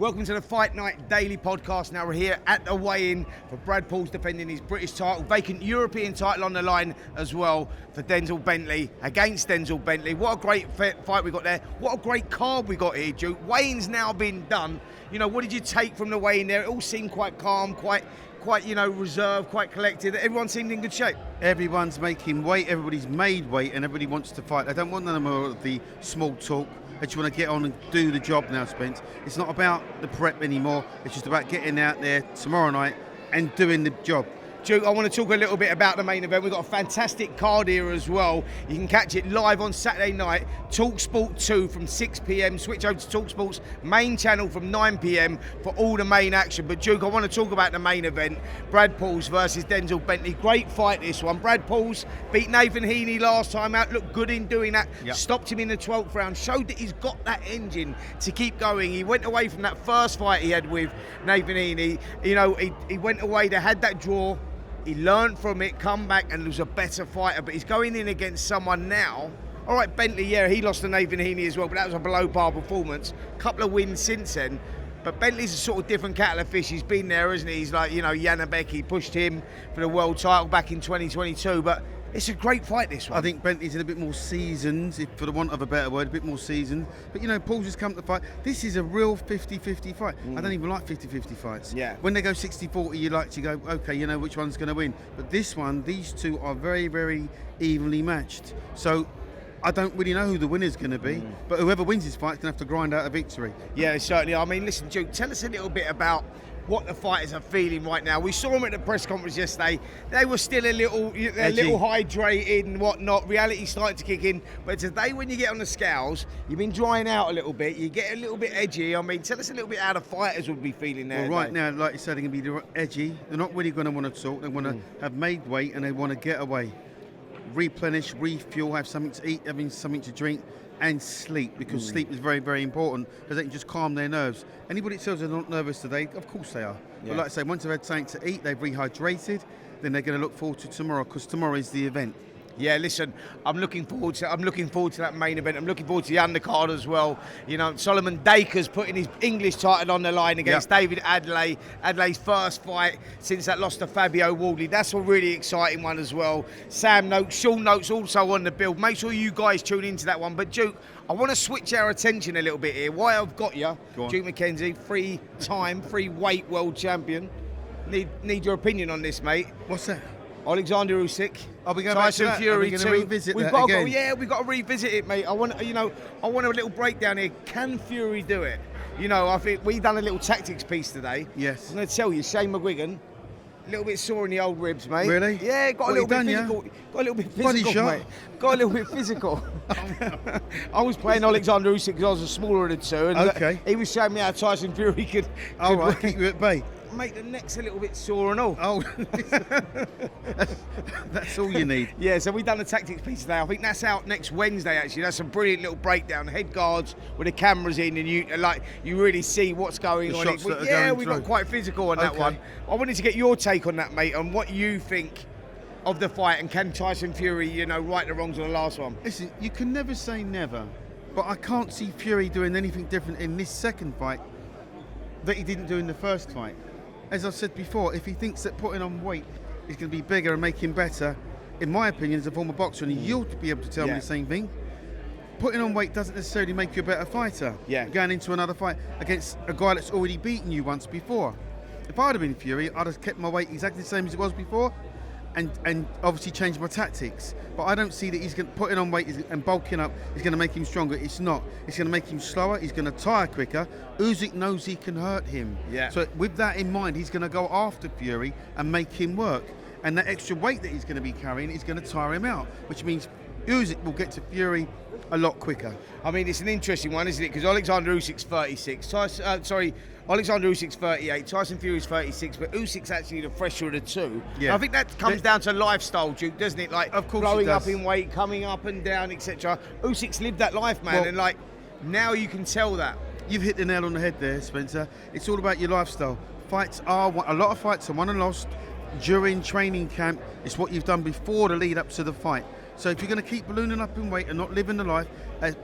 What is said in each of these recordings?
Welcome to the Fight Night Daily Podcast. Now we're here at the weigh-in for Brad Paul's defending his British title, vacant European title on the line as well for Denzel Bentley, against Denzel Bentley. What a great fight we got there. What a great card we got here, Duke. Weigh-in's now been done. You know, what did you take from the weigh-in there? It all seemed quite calm, quite reserved, quite collected. Everyone seemed in good shape. Everyone's making weight, everybody's made weight, and everybody wants to fight. I don't want none of the small talk. I just want to get on and do the job now, Spence. It's not about the prep anymore. It's just about getting out there tomorrow night and doing the job. Duke, I want to talk a little bit about the main event. We've got a fantastic card here as well. You can catch it live on Saturday night, talkSPORT 2 from 6 p.m. Switch over to talkSPORT's main channel from 9 p.m. for all the main action. But Duke, I want to talk about the main event, Brad Paul's versus Denzel Bentley. Great fight, this one. Brad Paul's beat Nathan Heaney last time out, looked good in doing that, Stopped him in the 12th round, showed that he's got that engine to keep going. He went away from that first fight he had with Nathan Heaney. You know, he went away, they had that draw. He learned from it, come back and was a better fighter, but he's going in against someone now. All right, Bentley, yeah, he lost to Nathan Heaney as well, but that was a below-par performance. Couple of wins since then. But Bentley's a sort of different kettle of fish. He's been there, isn't he? He's like, you know, Janabek, he pushed him for the world title back in 2022, but it's a great fight, this one. I think Bentley's a bit more seasoned, if for the want of a better word, a bit more seasoned. But, you know, Paul's just come to fight. This is a real 50-50 fight. I don't even like 50-50 fights. Yeah. When they go 60-40, you like to go, OK, you know which one's going to win. But this one, these two are very, very evenly matched. So I don't really know who the winner's going to be. But whoever wins this fight is going to have to grind out a victory. Yeah, certainly. I mean, listen, Duke, tell us a little bit about what the fighters are feeling right now. We saw them at the press conference yesterday. They were still a little hydrated and whatnot. Reality started to kick in. But today, when you get on the scales, you've been drying out a little bit. You get a little bit edgy. I mean, tell us a little bit how the fighters would be feeling there. Well, right now, like you said, they're going to be edgy. They're not really going to want to talk. They want to have made weight and they want to get away. Replenish, refuel, have something to eat, having something to drink, and sleep, because sleep is very, very important, because they can just calm their nerves. Anybody that says they're not nervous today, of course they are. Yeah. But like I say, once they've had something to eat, they've rehydrated, then they're going to look forward to tomorrow, because tomorrow is the event. Yeah, listen, I'm looking forward to that main event. I'm looking forward to the undercard as well. You know, Solomon Dacre's putting his English title on the line against David Adeleye. Adelaye's first fight since that loss to Fabio Wardley. That's a really exciting one as well. Sam Noakes, Sean Noakes also on the build. Make sure you guys tune into that one. But Duke, I want to switch our attention a little bit here. Why I've got you, Duke McKenzie, free weight world champion. Need your opinion on this, mate. What's that? Alexander Usyk, Tyson Fury too. Revisit we've got again? We've got to revisit it, mate. I want a little breakdown here. Can Fury do it? You know, I think we've done a little tactics piece today. Yes. I'm going to tell you, Shane McGuigan, a little bit sore in the old ribs, mate. Really? Yeah, got a little bit physical. Got a little bit physical, mate. Got a little bit physical. I was playing Alexander Usyk because I was smaller of the two, and he was showing me how Tyson Fury could. All right, keep you at bay. Mate, the neck's a little bit sore and all. Oh, that's all you need. Yeah, so we've done the tactics piece today. I think that's out next Wednesday, actually. That's a brilliant little breakdown. Head guards with the cameras in, and you really see what's going on. We got quite physical on that one. I wanted to get your take on that, mate, on what you think of the fight, and can Tyson Fury, right the wrongs on the last one? Listen, you can never say never, but I can't see Fury doing anything different in this second fight that he didn't do in the first fight. As I've said before, if he thinks that putting on weight is going to be bigger and make him better, in my opinion, as a former boxer, and you'll be able to tell me the same thing, putting on weight doesn't necessarily make you a better fighter. Yeah. Going into another fight against a guy that's already beaten you once before. If I'd have been Fury, I'd have kept my weight exactly the same as it was before, and obviously changed my tactics. But I don't see that he's putting on weight and bulking up is going to make him stronger. It's not. It's going to make him slower. He's going to tire quicker. Usyk knows he can hurt him. Yeah. So with that in mind, he's going to go after Fury and make him work. And that extra weight that he's going to be carrying is going to tire him out, which means Usyk will get to Fury a lot quicker. I mean, it's an interesting one, isn't it? Because Alexander Usyk's 36. Alexander Usyk's 38. Tyson Fury's 36, but Usyk's actually the fresher of the two. Yeah. I think that comes down to lifestyle, Duke, doesn't it? Like, of course, blowing up in weight, coming up and down, etc. Usyk's lived that life, man, and now you can tell that. You've hit the nail on the head there, Spencer. It's all about your lifestyle. A lot of fights are won and lost during training camp. It's what you've done before the lead up to the fight. So if you're going to keep ballooning up in weight and not living the life,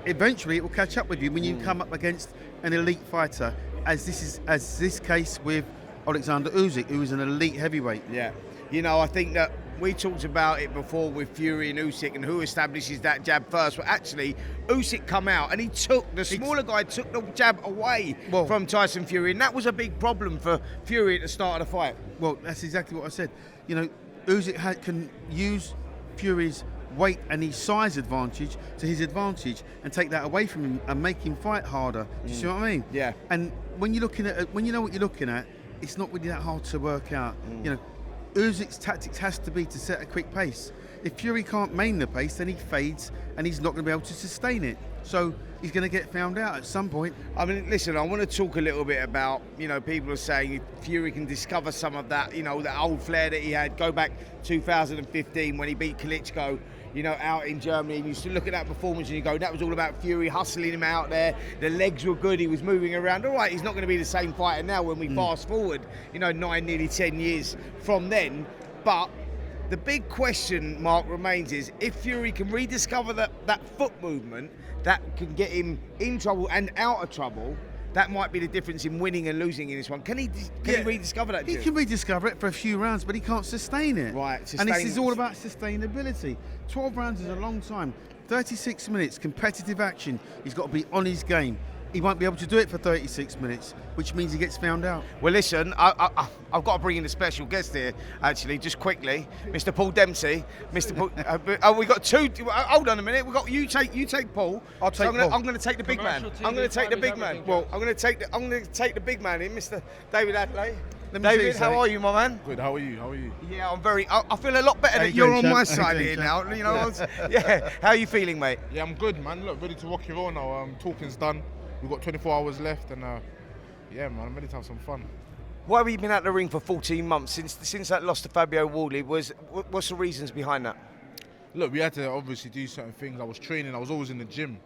eventually it will catch up with you when you come up against an elite fighter. as this case with Alexander Usyk, who is an elite heavyweight. Yeah. You know, I think that we talked about it before with Fury and Usyk and who establishes that jab first. But actually, Usyk come out and the smaller guy took the jab away from Tyson Fury, and that was a big problem for Fury at the start of the fight. Well, that's exactly what I said. You know, Usyk can use Fury's weight and his size advantage to his advantage and take that away from him and make him fight harder. Do you see what I mean? Yeah. And when you know what you're looking at, it's not really that hard to work out. You know, Usyk's tactics has to be to set a quick pace. If Fury can't main the pace, then he fades and he's not going to be able to sustain it. So he's going to get found out at some point. I mean, listen, I want to talk a little bit about, you know, people are saying if Fury can discover some of that, you know, that old flair that he had, go back 2015 when he beat Klitschko, you know, out in Germany, and you still look at that performance and you go, that was all about Fury hustling him out there, the legs were good, he was moving around. All right, he's not going to be the same fighter now when we fast forward, you know, 9, nearly 10 years from then. But the big question mark remains is, if Fury can rediscover that foot movement, that can get him in trouble and out of trouble, that might be the difference in winning and losing in this one. Can he rediscover that? He can rediscover it for a few rounds, but he can't sustain it. Right, and this is all about sustainability. 12 rounds is a long time. 36 minutes, competitive action. He's got to be on his game. He won't be able to do it for 36 minutes, which means he gets found out. Well, listen, I've got to bring in a special guest here, actually, just quickly. Mr. Paul Dempsey. Mr. Paul, we got two. Hold on a minute. We got you take Paul. I'll take Paul. I'm going to take the big man. I'm going to take the big man. Well, I'm going to take the big man in, Mr. David Adeleye. David, how are you, my man? Good. How are you? How are you? Yeah, I'm very. I feel a lot better that you're on my side here now. You know, yeah. How are you feeling, mate? Yeah, I'm good, man. Look, ready to rock and roll now. Talking's done. We've got 24 hours left, and yeah, man, I'm ready to have some fun. Why have you been out the ring for 14 months since that loss to Fabio Wardley? What's the reasons behind that? Look, we had to obviously do certain things. I was training. I was always in the gym.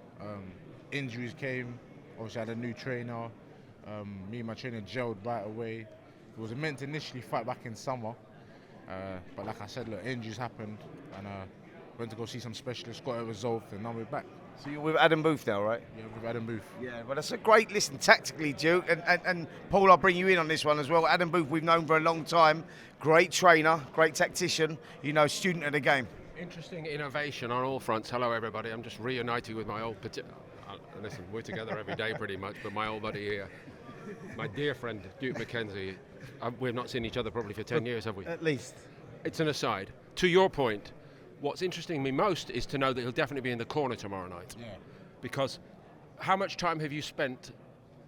Injuries came. Obviously, I had a new trainer. Me and my trainer gelled right away. It was meant to initially fight back in summer, but like I said, look, injuries happened, and went to go see some specialists, got it resolved, and now we're back. So you're with Adam Booth now, right? Yeah, with Adam Booth. Yeah, well, that's a great listen tactically, Duke, and Paul, I'll bring you in on this one as well. Adam Booth, we've known for a long time. Great trainer, great tactician, you know, student of the game. Interesting innovation on all fronts. Hello, everybody. I'm just reuniting with my old... listen, we're together every day pretty much, but my old buddy here, my dear friend, Duke McKenzie, we've not seen each other probably for 10 years, have we? At least. It's an aside. To your point, what's interesting me most is to know that he'll definitely be in the corner tomorrow night. Yeah. Because how much time have you spent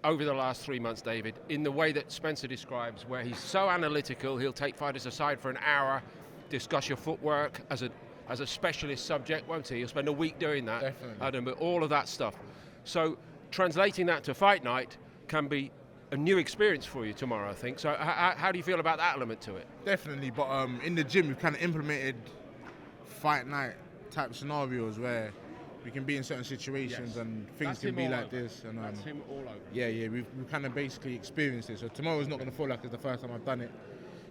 over the last 3 months, David, in the way that Spencer describes, where he's so analytical, he'll take fighters aside for an hour, discuss your footwork as a specialist subject, won't he? He'll spend a week doing that. Definitely. Adam, but all of that stuff. So translating that to fight night can be a new experience for you tomorrow, I think. So how do you feel about that element to it? Definitely, but in the gym, we've kind of implemented fight night type scenarios where we can be in certain situations and things can be like this. And that's him all over. Yeah, we've kind of basically experienced it. So tomorrow's not going to feel like it's the first time I've done it.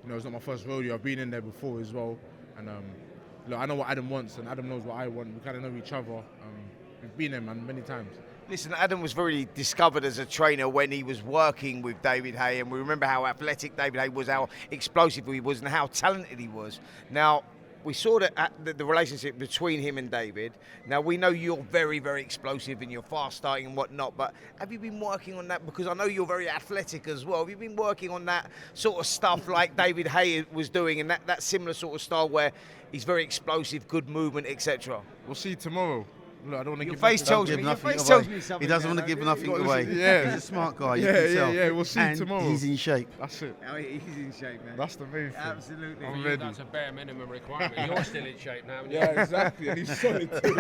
You know, it's not my first rodeo. I've been in there before as well. And look, I know what Adam wants, and Adam knows what I want. We kind of know each other. We've been there, man, many times. Listen, Adam was really discovered as a trainer when he was working with David Haye, and we remember how athletic David Haye was, how explosive he was, and how talented he was. Now, we saw the relationship between him and David. Now, we know you're very, very explosive and you're fast starting and whatnot, but have you been working on that? Because I know you're very athletic as well. Have you been working on that sort of stuff like David Haye was doing, and that similar sort of style where he's very explosive, good movement, etc.? We'll see tomorrow. Look, I don't want to Your give face tells me. Your face tells me something. He doesn't want to give nothing away. Yeah. He's a smart guy. You can tell. Yeah. We'll see and tomorrow. He's in shape. That's it. Oh, he's in shape, man. That's the main thing. Absolutely. I'm For you, ready. that's a bare minimum requirement. You're still in shape now. aren't you? Yeah, exactly. And he's solid too.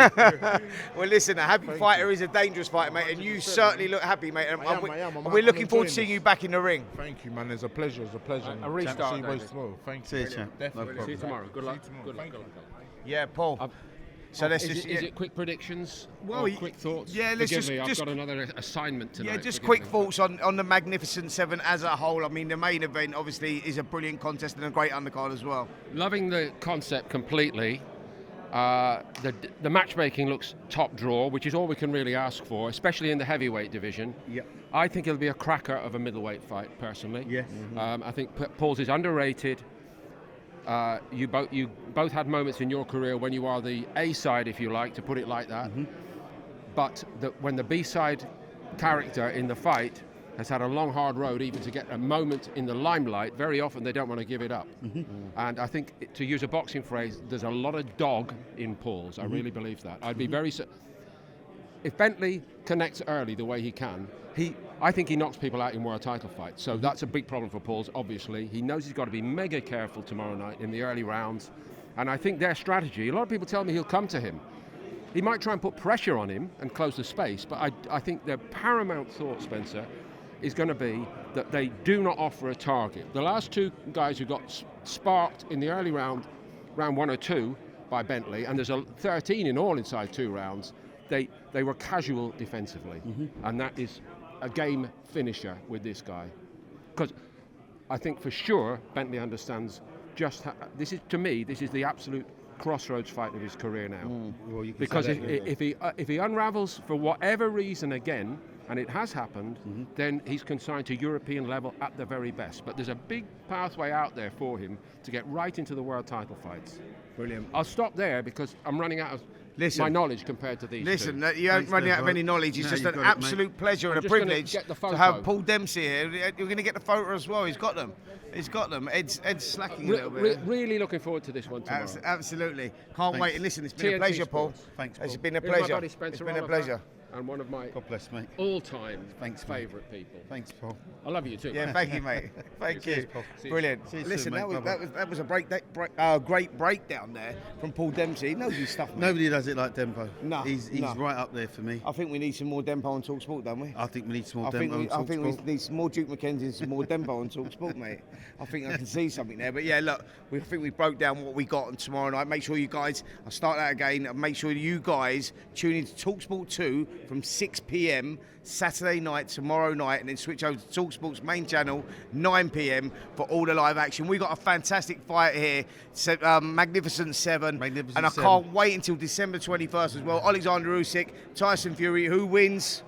Well, listen, a happy fighter is a dangerous fighter, mate, and you certainly look happy, mate. And I am. we're looking forward to enjoying seeing this. you back in the ring. Thank you, man. It's a pleasure. A restart, See you boys David. tomorrow. Thank See you. you, champ. Definitely. No See you tomorrow. Good luck. See you tomorrow. Good luck. Thank Good you. luck. Yeah, Paul. So let's Is just it quick predictions? Well, or quick thoughts? yeah, let's Forgive me, just- I've got another assignment tonight. Yeah, just forgive quick me. thoughts on the Magnificent Seven as a whole. I mean, the main event obviously is a brilliant contest and a great undercard as well. Loving the concept completely. The matchmaking looks top draw, which is all we can really ask for, especially in the heavyweight division. Yep. I think it'll be a cracker of a middleweight fight, personally. Yes. I think Paul's is underrated. You both had moments in your career when you are the A side, if you like, to put it like that. But when the B side character in the fight has had a long, hard road even to get a moment in the limelight, very often they don't want to give it up. And I think, to use a boxing phrase, there's a lot of dog in Paul's. I really believe that. I'd be very... If Bentley connects early the way he can, I think he knocks people out in world title fights. So that's a big problem for Paul's, obviously. He knows he's got to be mega careful tomorrow night in the early rounds. And I think their strategy, a lot of people tell me he'll come to him. He might try and put pressure on him and close the space, but I think their paramount thought, Spencer, is going to be that they do not offer a target. The last two guys who got sparked in the early round 1 or 2 by Bentley, and there's 13 in all inside 2 rounds, they were casual defensively. And that is a game finisher with this guy. Because I think for sure Bentley understands just how, this is the absolute crossroads fight of his career now. Well, you can because say that, if he unravels for whatever reason again, and it has happened, then he's consigned to European level at the very best. But there's a big pathway out there for him to get right into the world title fights. Brilliant. I'll stop there because I'm running out of my knowledge compared to these Listen, two. you aren't running out of any knowledge. It's just an absolute pleasure and a privilege to have Paul Dempsey here. You're going to get the photo as well. He's got them. Ed's slacking a little bit. Really looking forward to this one tomorrow. Absolutely. Can't wait. And listen, it's been a TNT pleasure, Paul. Sports. Thanks, Paul. It's been a Here's my pleasure. buddy Spencer It's been a Oliver, pleasure. And one of my God bless, mate. all-time Thanks, mate. favourite people. Thanks, Paul. I love you too. Yeah, thank you, mate. Thank you. Paul. Brilliant. See you Listen, soon, mate. that was a great breakdown there from Paul Dempsey. He knows his stuff, mate. Nobody does it like Dempo. No, He's no. right up there for me. I think we need some more Dempo on talkSPORT, don't we? I think we need some more I think Dempo on we talkSPORT. need some more Duke McKenzie and some more Dempo on talkSPORT, mate. I think I can see something there. But yeah, look, I think we broke down what we got on tomorrow night. Make sure you guys, I'll start that again, make sure you guys tune into talkSPORT 2 from 6 p.m. Saturday night, tomorrow night, and then switch over to talkSPORT's main channel, 9 p.m. for all the live action. We got a fantastic fight here, Magnificent 7, and I can't wait until December 21st as well. Alexander Usyk, Tyson Fury, who wins?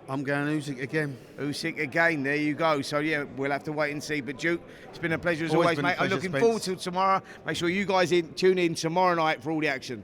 I'm going Usyk again. Usyk again, there you go. So yeah, we'll have to wait and see. But Duke, it's been a pleasure as always, been a mate. I'm pleasure, looking Spence. forward to tomorrow. Make sure you guys tune in tomorrow night for all the action.